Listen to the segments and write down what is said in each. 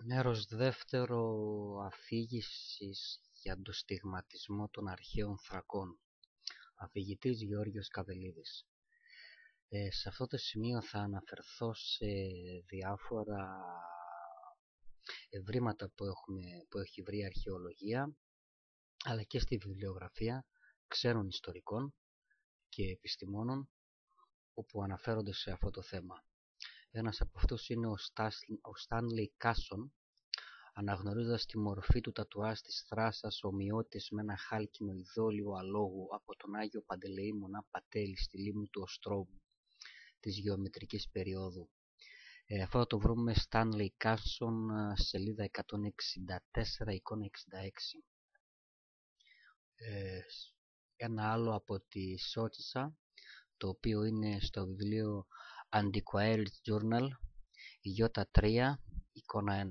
Μέρος δεύτερο αφήγησης για τον στιγματισμό των αρχαίων θρακών. Αφηγητής Γεώργιος Καβελίδης. Σε αυτό το σημείο θα αναφερθώ σε διάφορα ευρήματα που έχει βρει η αρχαιολογία, αλλά και στη βιβλιογραφία ξένων ιστορικών και επιστημόνων όπου αναφέρονται σε αυτό το θέμα. Ένας από αυτούς είναι ο Στάνλεϊ Κάσον, αναγνωρίζοντας τη μορφή του τατουάζ της θράσας ομοιότης με ένα χάλκινο ειδόλιο αλόγου από τον Άγιο Παντελεήμονα Πατέλη στη λίμνη του Οστρόβου της γεωμετρικής περίοδου. Αυτό θα το βρούμε Stanley Carson, σελίδα 164, εικόνα 66. Ένα άλλο από τη Σότσα, το οποίο είναι στο βιβλίο Antiquarian Journal, Ι3, εικόνα 1.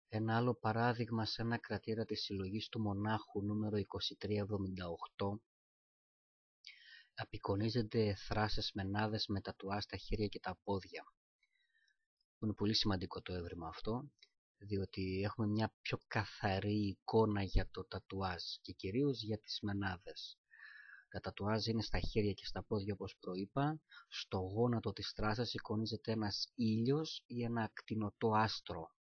Ένα άλλο παράδειγμα σε ένα κρατήρα της συλλογής του Μονάχου νούμερο 2378 απεικονίζεται θράσες μενάδες με τατουάζ στα χέρια και τα πόδια. Είναι πολύ σημαντικό το έβριμα αυτό, διότι έχουμε μια πιο καθαρή εικόνα για το τατουάζ και κυρίως για τις μενάδες. Τα τατουάζ είναι στα χέρια και στα πόδια όπως προείπα. Στο γόνατο της θράσας εικονίζεται ένας ήλιος ή ένα ακτινωτό άστρο.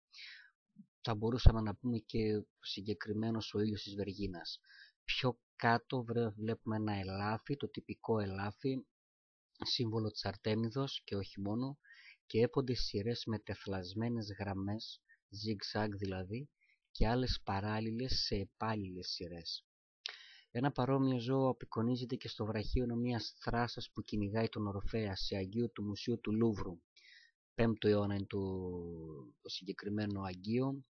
Θα μπορούσαμε να πούμε και συγκεκριμένος ο ήλιος της Βεργίνας. Πιο κάτω βλέπουμε ένα ελάφι, το τυπικό ελάφι, σύμβολο της Αρτέμιδος και όχι μόνο, και έπονται σειρές με τεφλασμένες γραμμές, zigzag δηλαδή, και άλλες παράλληλες σε επάλληλες σειρές. Ένα παρόμοιο ζώο απεικονίζεται και στο βραχίωνο μιας θράσας που κυνηγάει τον Ορφέα σε αγγείο του Μουσείου του Λούβρου. 5ο αιώνα είναι το συγκεκριμένο αγγείο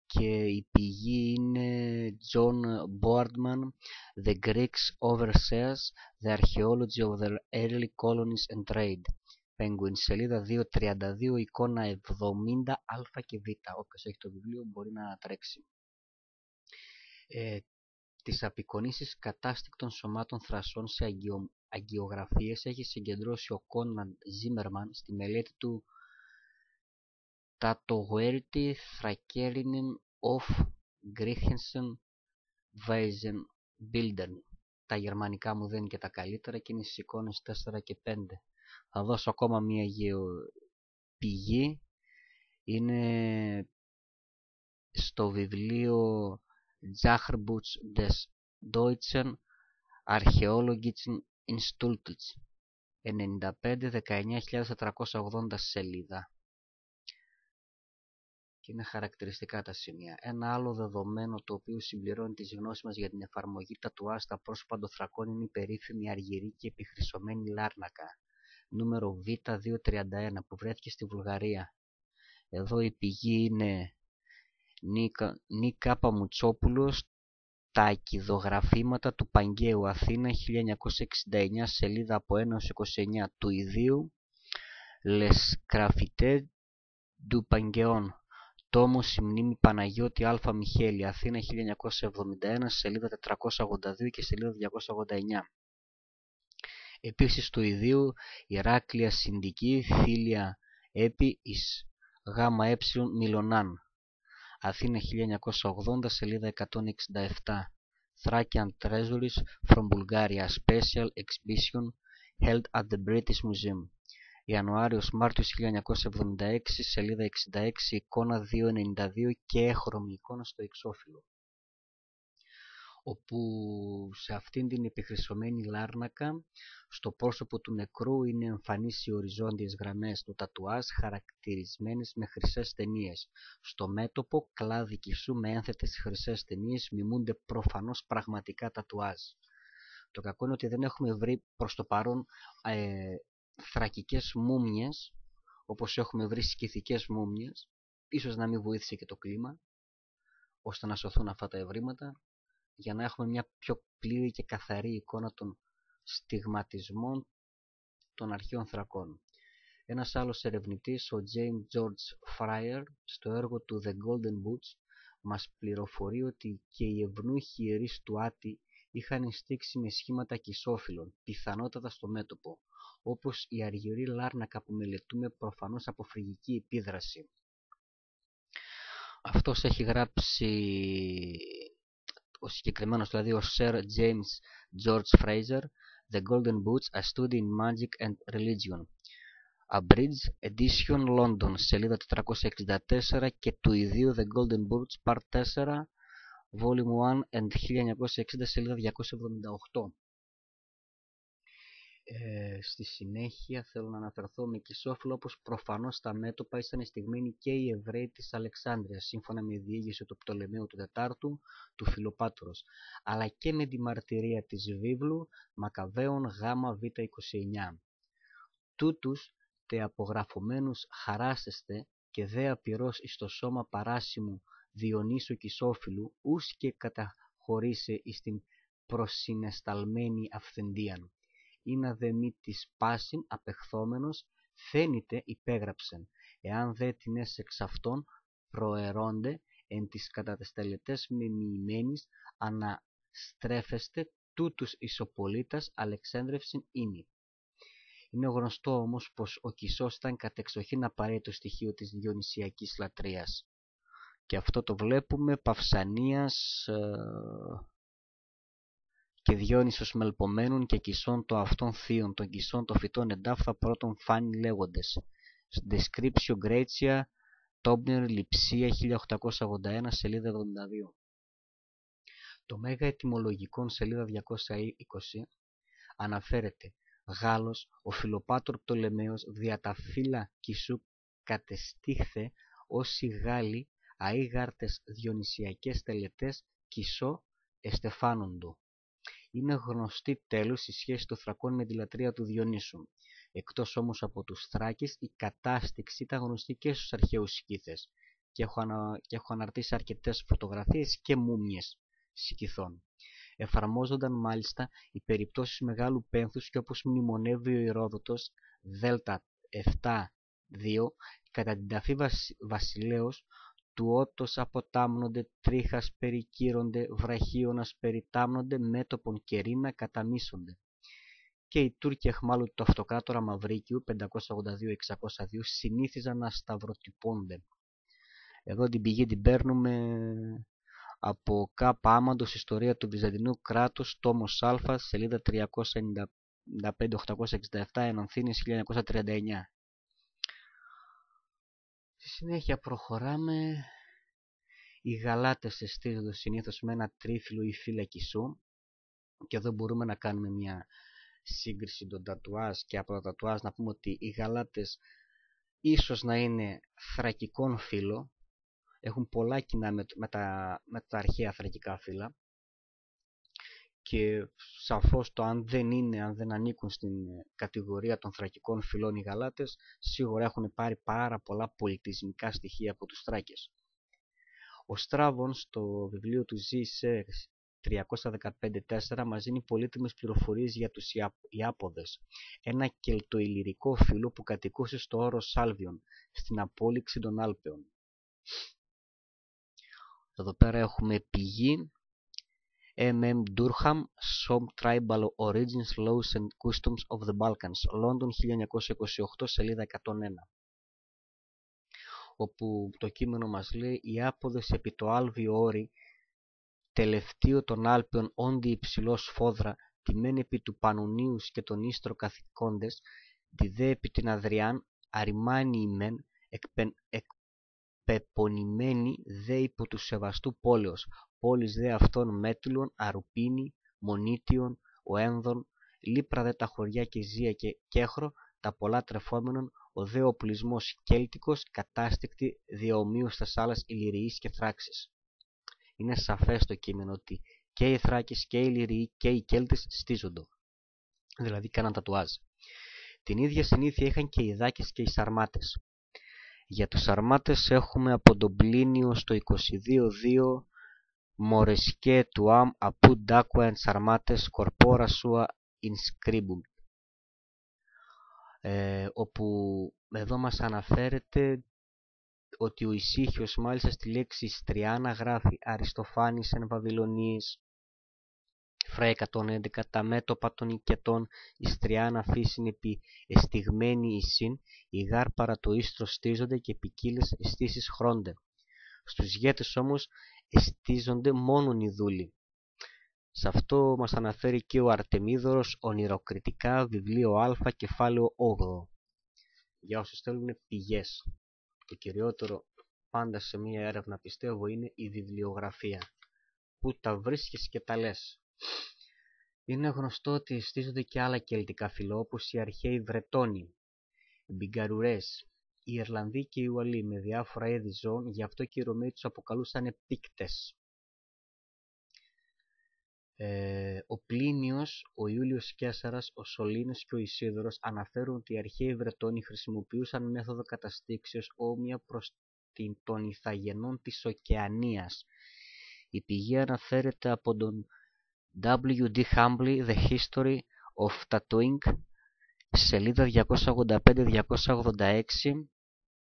και η πηγή είναι John Boardman, The Greeks Overseas, The Archaeology of the Early Colonies and Trade. Penguin, σελίδα 232, εικόνα 70, α και β. Όποιος έχει το βιβλίο μπορεί να τρέξει. Τις απεικονίσεις κατάστικτων σωμάτων θρασών σε αγγειογραφίες έχει συγκεντρώσει ο Κόνραντ Ζίμερμαν στη μελέτη του «Τατογουέρτι Θρακέρινεν of Griechensen Weisen Bilden». Τα γερμανικά μου δεν είναι και τα καλύτερα και είναι στις εικόνες 4 και 5. Θα δώσω ακόμα μία πηγή. Είναι στο βιβλίο Jahrbuch des Deutschen Archäologischen Instituts, 95, 19.480 σελίδα. Και είναι χαρακτηριστικά τα σημεία. Ένα άλλο δεδομένο το οποίο συμπληρώνει τις γνώσεις μας για την εφαρμογή τατουάζ στα πρόσωπα των θρακών είναι η περίφημη αργυρή και επιχρυσωμένη λάρνακα, νούμερο Β231, που βρέθηκε στη Βουλγαρία. Εδώ η πηγή είναι Νίκα Παμουτσόπουλος, τα ακιδογραφήματα του Παγκαίου, Αθήνα, 1969, σελίδα από 1 έως 29, του ιδίου Les Graffiti du Pangéon, τόμος η μνήμη Παναγιώτη Α. Μιχέλη, Αθήνα, 1971, σελίδα 482 και σελίδα 289. Επίσης του ιδίου Ηράκλεια Συνδική, Θήλια Έπι εις ΓΕ Μιλωνάν, Αθήνα, 1980, σελίδα 167. Thracian Treasuries from Bulgaria, Special Exhibition held at the British Museum. Ιανουάριος-Μάρτιος 1976, σελίδα 66, εικόνα 292 και έχρωμη εικόνα στο εξώφυλλο. Όπου σε αυτήν την επιχρυσωμένη λάρνακα, στο πρόσωπο του νεκρού είναι εμφανείς οι οριζόντιες γραμμές του τατουάζ χαρακτηρισμένες με χρυσές ταινίες. Στο μέτωπο κλάδι κισού με ένθετες χρυσές ταινίες μιμούνται προφανώς πραγματικά τατουάζ. Το κακό είναι ότι δεν έχουμε βρει προς το παρόν θρακικές μούμιες, όπως έχουμε βρει σκιθικές μούμιες. Ίσως να μην βοήθησε και το κλίμα ώστε να σωθούν αυτά τα ευρήματα, για να έχουμε μια πιο πλήρη και καθαρή εικόνα των στιγματισμών των αρχαίων θρακών. Ένας άλλος ερευνητής, ο James George Fryer, στο έργο του The Golden Boots, μας πληροφορεί ότι και οι ευνούχοι ιερείς του Άτη είχαν στήξει με σχήματα κισόφυλλων, πιθανότατα στο μέτωπο, όπως η αργυρή λάρνακα που μελετούμε προφανώς από φρυγική επίδραση. Αυτός έχει γράψει, ο συγκεκριμένος δηλαδή ο Sir James George Fraser, The Golden Boots, A Study in Magic and Religion. Abridged Edition London, σελίδα 464, και του ιδίου The Golden Boots, Part 4, Volume 1 and 1960, σελίδα 278. Στη συνέχεια θέλω να αναφερθώ με Κισόφυλλο, όπως προφανώς στα μέτωπα ήσαν εστιγμένοι και οι Εβραίοι της Αλεξάνδρειας, σύμφωνα με διήγηση του Πτολεμαίου του Τετάρτου, του Φιλοπάτρος, αλλά και με τη μαρτυρία της βίβλου Μακαβαίων Γ-Β-29. Τούτους τε απογραφωμένους χαράσεστε και δε απειρός εις το σώμα παράσιμου Διονύσου Κισόφυλλου, ούς και καταχωρήσε εις την προσυνεσταλμένη αυθεντίαν. Ήνα δε μη της πάσιν απεχθόμενος, θένητε υπέγραψεν, εάν δε τινές εξ αυτών προαιρώνται εν τις κατατεστελετές μεμοιημένης αναστρέφεστε τούτους ισοπολίτας Αλεξάνδρευσιν ήμι. Είναι γνωστό όμως πως ο Κισός ήταν κατεξοχήν απαραίτητο στοιχείο της διονυσιακής λατρείας. Και αυτό το βλέπουμε Παυσανίας και Διόνυσος Μελπομένων και Κισών το αυτών θείων, των Κισών το φυτών εντάφθα πρώτων φάνη λέγοντες. Descriptio Graecia, Τόμπνερ, Λειψία, 1881, σελίδα 72. Το Μέγα Ετυμολογικόν, σελίδα 220, αναφέρεται Γάλλος, ο Φιλοπάτωρ Πτολεμαίος δια τα φύλλα Κισού κατεστήχθε όσοι Γάλλοι αίγαρτες διονυσιακές τελετές Κισό εστεφάνοντο. Είναι γνωστή τέλος η σχέση των Θρακών με τη λατρεία του Διονύσου. Εκτός όμως από τους Θράκες, η κατάστηξη ήταν γνωστή και στους αρχαίους Σκύθες και έχω αναρτήσει αρκετές φωτογραφίες και μούμιες Σκυθών. Εφαρμόζονταν μάλιστα οι περιπτώσεις μεγάλου πένθους και όπως μνημονεύει ο Ηρόδοτος Δέλτα 7.2, κατά την ταφή βασιλέως του ότος αποτάμνονται, τρίχας περικύρονται, βραχίωνας περιτάμνονται, μέτωπον κερίνα καταμίσονται. Και οι Τούρκοι εχμάλου του αυτοκράτορα Μαυρίκιου 582-602 συνήθιζαν να σταυροτυπώνται. Εδώ την πηγή την παίρνουμε από Κάπα Άμαντος, Ιστορία του Βυζαντινού κράτους, τόμος Α, σελίδα 395-867, Ενωθήνης 1939. Στη συνέχεια προχωράμε. Οι γαλάτες εστίζονται συνήθως με ένα τρίφυλλο ή φύλλα Κισού, και εδώ μπορούμε να κάνουμε μια σύγκριση των τατουάζ, και από τα τατουάζ να πούμε ότι οι γαλάτες ίσως να είναι θρακικών φύλλο, έχουν πολλά κοινά με τα αρχαία θρακικά φύλλα, και σαφώς το αν δεν ανήκουν στην κατηγορία των θρακικών φυλών οι γαλάτες, σίγουρα έχουν πάρει πάρα πολλά πολιτισμικά στοιχεία από τους Θράκες. Ο Στράβων στο βιβλίο του Ζήσε 315-4 μας δίνει πολύτιμες πληροφορίες για τους Ιάπωδες, ένα κελτοϊλυρικό φύλλο που κατοικούσε στο όρος Σάλβιον, στην απόλυξη των Άλπαιων. Εδώ πέρα έχουμε πηγή M.M. Durham, Some Tribal Origins, Laws and Customs of the Balkans, London 1928, σελίδα 101. Όπου το κείμενο μας λέει «Οι Ιάπωδες επί το άλβιο όρη, τελευταίο των Άλπαιων όντι υψηλός φόδρα, τη μεν επί του Πανουνίους και τον Ίστρο καθηκόντες, τη δε επί την Αδριάν, αριμάνιοι μεν, εκπεπονημένοι δε υπό του σεβαστού πόλεως, πόλεις δε αυτών Μέτυλων, Αρουπίνη, Μονίτιον, Οένδων, Λίπρα δε τα χωριά και Ζία και Κέχρο, τα πολλά τρεφόμενων, ο δε οπλισμός Κέλτικος, κατάστηκτη διαομοίου στας άλλας Ηλυριής και Θράξης». Είναι σαφές το κείμενο ότι και οι Θράκες και οι Ηλυριοί και οι Κέλτες στίζονται, δηλαδή κάναν τατουάζ. Την ίδια συνήθεια είχαν και οι Δάκες και οι Σαρμάτες. Για τους Σαρμάτες έχουμε από τον Πλίνιο στο 22.2 «Μορεσκέ του αμ απού ντάκουα εν Σαρμάτες κορπόρα σουα inscribum», όπου εδώ μας αναφέρεται ότι ο Ησύχιος μάλιστα στη λέξη Στριάνα γράφει «Αριστοφάνης εν Βαβυλωνίης, Φρέ 111, τα μέτωπα των οικετών, η Στριάνα φύσιν επί εστιγμένη εισήν, οι γάρ παρά το ίστρο στίζονται και ποικίλες αισθήσεις χρώνται». Στους ηγέτες όμως εστίζονται μόνον οι δούλοι. Σε αυτό μας αναφέρει και ο Αρτεμίδωρος ονειροκριτικά, βιβλίο Α, κεφάλαιο 8. Για όσους θέλουν πηγές. Το κυριότερο πάντα σε μία έρευνα, πιστεύω, είναι η βιβλιογραφία. Που τα βρίσκεις και τα λες. Είναι γνωστό ότι στίζονται και άλλα κελτικά φυλό, όπως οι αρχαίοι Βρετόνοι, οι Μπιγκαρουρές, οι Ιρλανδοί και οι Ουαλοί, με διάφορα είδη ζώων, γι' αυτό και οι Ρωμαίοι τους αποκαλούσαν Πίκτες. Ο Πλίνιος, ο Ιούλιος Καίσαρας, ο Σωλήνος και ο Ισίδωρος αναφέρουν ότι οι αρχαίοι Βρετόνοι χρησιμοποιούσαν μέθοδο καταστήξεως όμοια προς των Ιθαγενών της Οκεανίας. Η πηγή αναφέρεται από τον W.D. Hambley, The History of Tattooing, σελίδα 285-286,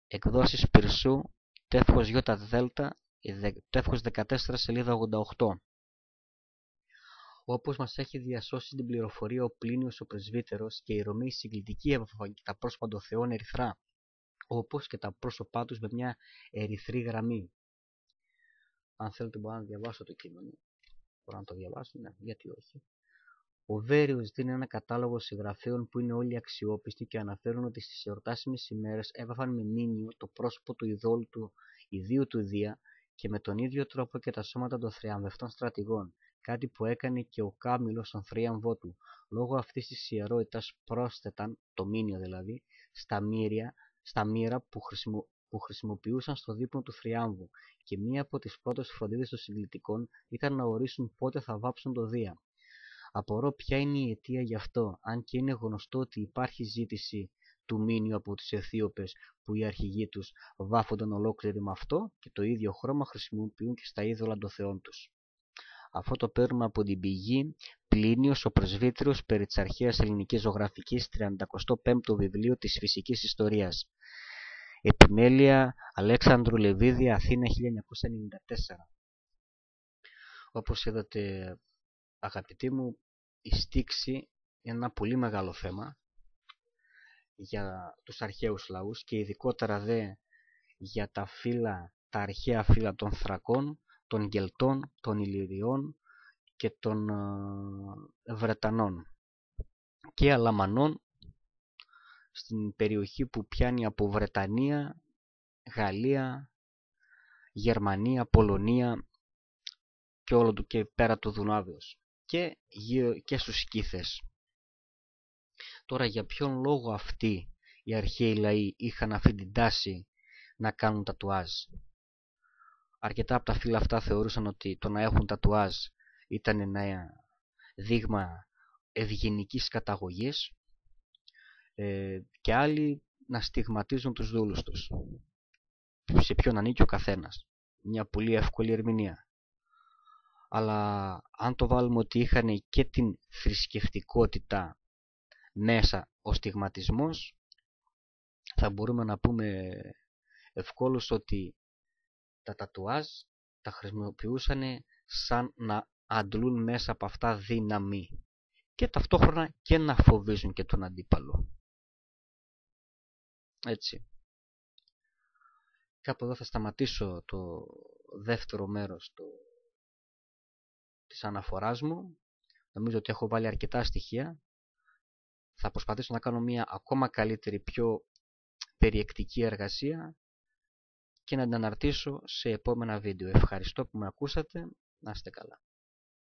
εκδόσεις Πυρσού, τεύχος Ι Δέλτα, τεύχος 14, σελίδα 88. Όπως μας έχει διασώσει την πληροφορία ο Πλίνιος ο Πρεσβύτερος, και οι Ρωμαίοι συγκλητικοί έβαφαν και τα πρόσωπα των θεών ερυθρά, όπως και τα πρόσωπά τους με μια ερυθρή γραμμή. Αν θέλετε μπορώ να διαβάσω το κείμενο. Μπορώ να το διαβάσω, ναι, γιατί όχι. Ο Βέριος δίνει ένα κατάλογο συγγραφέων που είναι όλοι αξιόπιστοι και αναφέρουν ότι στις εορτάσιμες ημέρες έβαφαν με μήνυο το πρόσωπο του ειδόλου του ιδίου του Δία και με τον ίδιο τρόπο και τα σώματα των θριαμβευτών στρατηγών, κάτι που έκανε και ο Κάμιλος στον θρίαμβό του. Λόγω αυτής της ιερότητας πρόσθεταν, το μήνυο δηλαδή, στα μοίρα που χρησιμοποιούσαν στο δείπνο του θριάμβου, και μία από τις πρώτες φροντίδες των συγκλητικών ήταν να ορίσουν πότε θα βάψουν το Δία. Απορώ ποια είναι η αιτία γι' αυτό, αν και είναι γνωστό ότι υπάρχει ζήτηση του μήνυου από τους Αιθίωπες, που οι αρχηγοί τους βάφονταν ολόκληροι με αυτό και το ίδιο χρώμα χρησιμοποιούν και στα είδωλα των θεών τους. Αυτό το παίρνουμε από την πηγή Πλίνιος ο Πρεσβύτερος περί της αρχαίας ελληνικής ζωγραφικής, 35ο βιβλίο της φυσικής ιστορίας. Επιμέλεια Αλέξανδρου Λεβίδη, Αθήνα, 1994. Όπως είδατε, αγαπητοί μου, η στίξη είναι ένα πολύ μεγάλο θέμα για τους αρχαίους λαούς και ειδικότερα δε για τα αρχαία φύλλα των Θρακών, των Κελτών, των Ηλυριών και των Βρετανών και Αλαμανών στην περιοχή που πιάνει από Βρετανία, Γαλλία, Γερμανία, Πολωνία και όλο του και πέρα του Δουνάβιος και στους Σκύθες. Τώρα για ποιον λόγο αυτοί οι αρχαίοι λαοί είχαν αυτή την τάση να κάνουν τατουάζ? Αρκετά από τα φύλλα αυτά θεωρούσαν ότι το να έχουν τατουάζ ήταν ένα δείγμα ευγενικής καταγωγής, και άλλοι να στιγματίζουν τους δούλους τους. Σε ποιον ανήκει ο καθένας. Μια πολύ εύκολη ερμηνεία. Αλλά αν το βάλουμε ότι είχαν και την θρησκευτικότητα μέσα ο στιγματισμός, θα μπορούμε να πούμε ευκόλως ότι τα τατουάζ τα χρησιμοποιούσαν σαν να αντλούν μέσα από αυτά δύναμη και ταυτόχρονα και να φοβίζουν και τον αντίπαλο. Έτσι. Κάπου εδώ θα σταματήσω το δεύτερο μέρος της αναφοράς μου. Νομίζω ότι έχω βάλει αρκετά στοιχεία. Θα προσπαθήσω να κάνω μια ακόμα καλύτερη, πιο περιεκτική εργασία και να την αναρτήσω σε επόμενα βίντεο. Ευχαριστώ που με ακούσατε. Να είστε καλά.